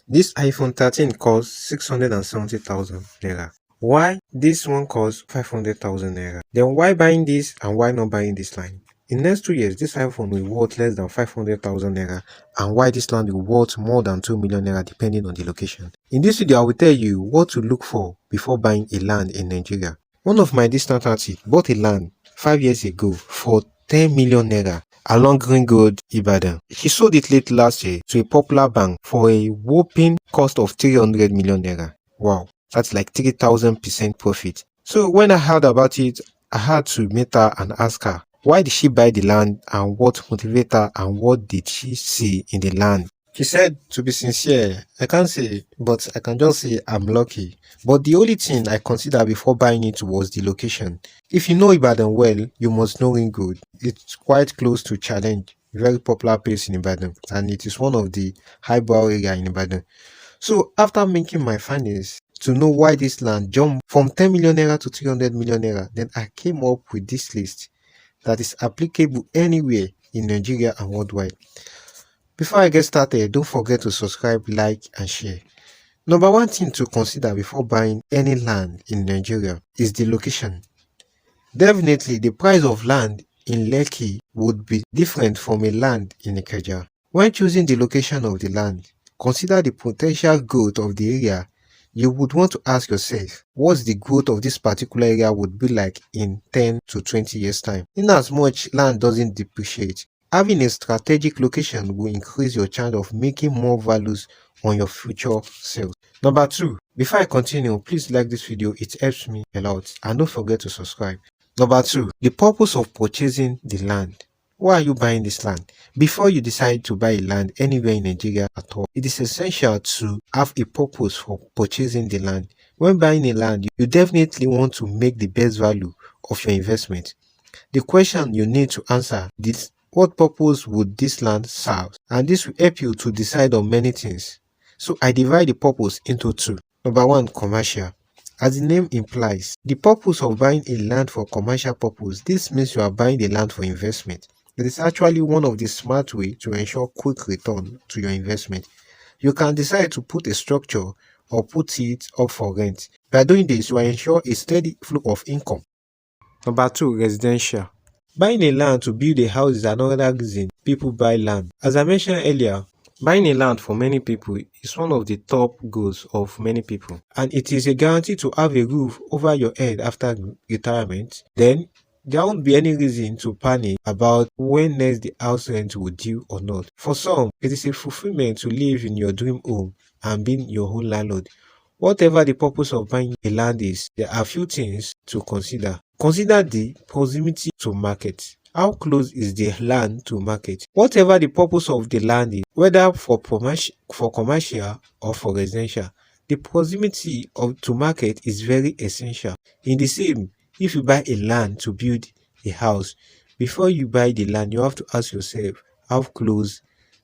This iPhone 13 costs 670,000 naira. Why this one costs 500,000 naira? Then why buying this and why not buying this line? In next 2 years, this iPhone will worth less than 500,000 naira, and why this land will worth more than 2 million naira depending on the location. In this video, I will tell you what to look for before buying a land in Nigeria. One of my distant auntie bought a land 5 years ago for 10 million naira along Green Road, Ibadan. She sold it late last year to a popular bank for a whopping cost of 300 million naira. Wow, that's like 3,000% profit. So when I heard about it, I had to meet her and ask her, why did she buy the land and what motivated her and what did she see in the land? She said, to be sincere, I can't say, but I can just say I'm lucky. But the only thing I considered before buying it was the location. If you know Ibadan well, you must know Ring Road. It's quite close to Challenge, a very popular place in Ibadan, and it is one of the highbrow area in Ibadan. So after making my findings to know why this land jumped from 10 million naira to 300 million naira, then I came up with this list that is applicable anywhere in Nigeria and worldwide. Before I get started, don't forget to subscribe, like, and share. Number one thing to consider before buying any land in Nigeria is the location. Definitely, the price of land in Lekki would be different from a land in Ikeja. When choosing the location of the land, consider the potential growth of the area. You would want to ask yourself, what's the growth of this particular area would be like in 10 to 20 years time? In as much land doesn't depreciate, having a strategic location will increase your chance of making more values on your future sales. Number two, before I continue, please like this video, it helps me a lot, and don't forget to subscribe. Number two, the purpose of purchasing the land. Why are you buying this land? Before you decide to buy a land anywhere in Nigeria at all, it is essential to have a purpose for purchasing the land. When buying a land, you definitely want to make the best value of your investment. The question you need to answer is, what purpose would this land serve? And this will help you to decide on many things. So I divide the purpose into two. Number one, commercial. As the name implies, the purpose of buying a land for commercial purpose, this means you are buying the land for investment. It is actually one of the smart ways to ensure quick return to your investment. You can decide to put a structure or put it up for rent. By doing this, you ensure a steady flow of income. Number two, residential. Buying a land to build a house is another reason people buy land. As I mentioned earlier, buying a land for many people is one of the top goals of many people, and it is a guarantee to have a roof over your head after retirement. Then there won't be any reason to panic about when next the house rent will due or not. For some, it is a fulfillment to live in your dream home and being your own landlord. Whatever the purpose of buying a land is, there are few things to consider. Consider the proximity to market. How close is the land to market? Whatever the purpose of the land is, whether for commercial or for residential, the proximity to market is very essential. In the same, if you buy a land to build a house, before you buy the land, you have to ask yourself, how close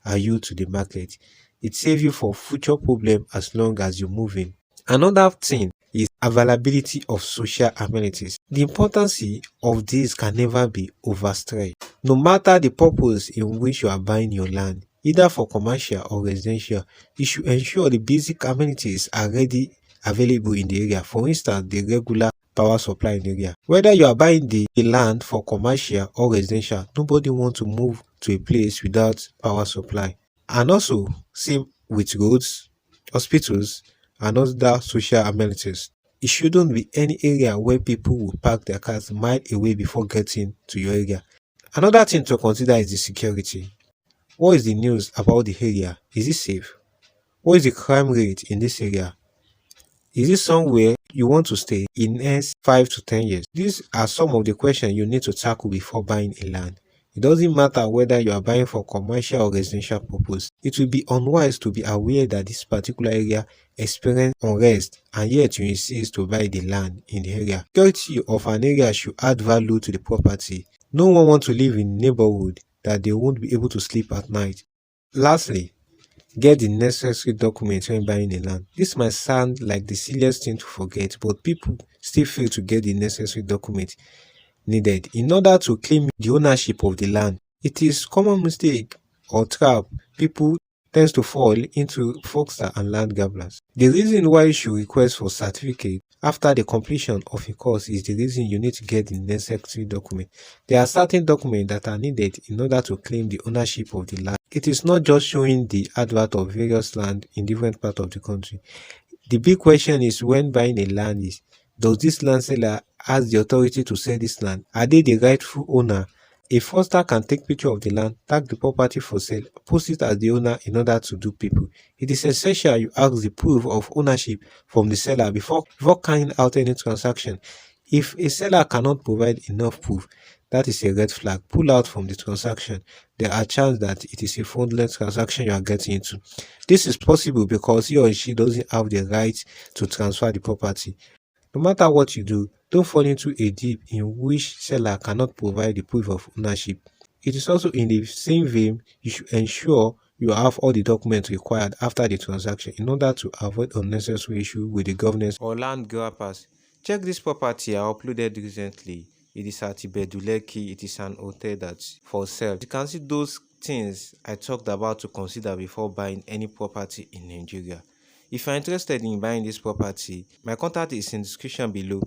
are you to the market? It saves you for future problem as long as you move in. Another thing is availability of social amenities. The importance of this can never be overstressed. No matter the purpose in which you are buying your land, either for commercial or residential, you should ensure the basic amenities are ready available in the area. For instance, the regular power supply in the area. Whether you are buying the land for commercial or residential, nobody wants to move to a place without power supply. And also, same with roads, hospitals, and other social amenities. It shouldn't be any area where people will park their cars miles away before getting to your area. Another thing to consider is the security. What is the news about the area? Is it safe? What is the crime rate in this area? Is it somewhere you want to stay in the next 5 to 10 years? These are some of the questions you need to tackle before buying a land. It doesn't matter whether you are buying for commercial or residential purpose. It will be unwise to be aware that this particular area experiences unrest and yet you insist to buy the land in the area. Security of an area should add value to the property. No one wants to live in a neighborhood that they won't be able to sleep at night. Lastly, get the necessary documents when buying a land. This might sound like the silliest thing to forget, but people still fail to get the necessary documents needed in order to claim the ownership of the land. It is common mistake or trap people tends to fall into fraudsters and land grabblers. The reason why you should request for certificate after the completion of a course is the reason you need to get the necessary document. There are certain documents that are needed in order to claim the ownership of the land. It is not just showing the advert of various land in different parts of the country. The big question is, when buying a land, is does this land seller has the authority to sell this land? Are they the rightful owner? A fraudster can take picture of the land, tag the property for sale, post it as the owner in order to dupe people. It is essential you ask the proof of ownership from the seller before carrying out any transaction. If a seller cannot provide enough proof, that is a red flag. Pull out from the transaction. There are chances that it is a fraudulent transaction you are getting into. This is possible because he or she doesn't have the right to transfer the property. No matter what you do, don't fall into a deep in which seller cannot provide the proof of ownership. It is also in the same vein, you should ensure you have all the documents required after the transaction in order to avoid unnecessary issues with the governance or land grabbers. Check this property I uploaded recently. It is at Ibeju-lekki. It is an hotel that's for sale. You can see those things I talked about to consider before buying any property in Nigeria. If you're interested in buying this property, my contact is in the description below.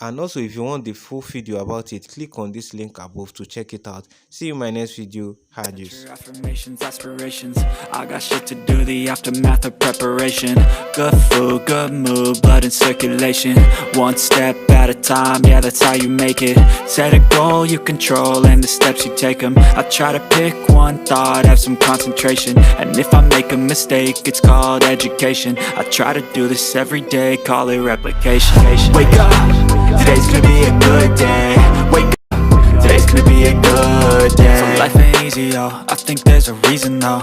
And also, if you want the full video about it, click on this link above to check it out. See you in my next video. Adios. Affirmations, aspirations. I got shit to do, the aftermath of preparation. Good food, good mood, blood in circulation. One step at a time, yeah, that's how you make it. Set a goal you control and the steps you take them. I try to pick one thought, have some concentration. And if I make a mistake, it's called education. I try to do this every day, call it replication. Wake up, today's gonna be a good day. Wake up, today's gonna be a good day. So life ain't easy, yo, I think there's a reason though.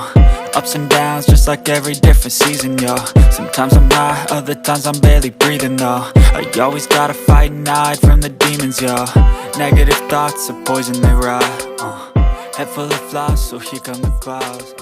Ups and downs, just like every different season, yo. Sometimes I'm high, other times I'm barely breathing, though. I always gotta fight and hide from the demons, yo. Negative thoughts are poison, they rot, Head full of flies, so here come the clouds,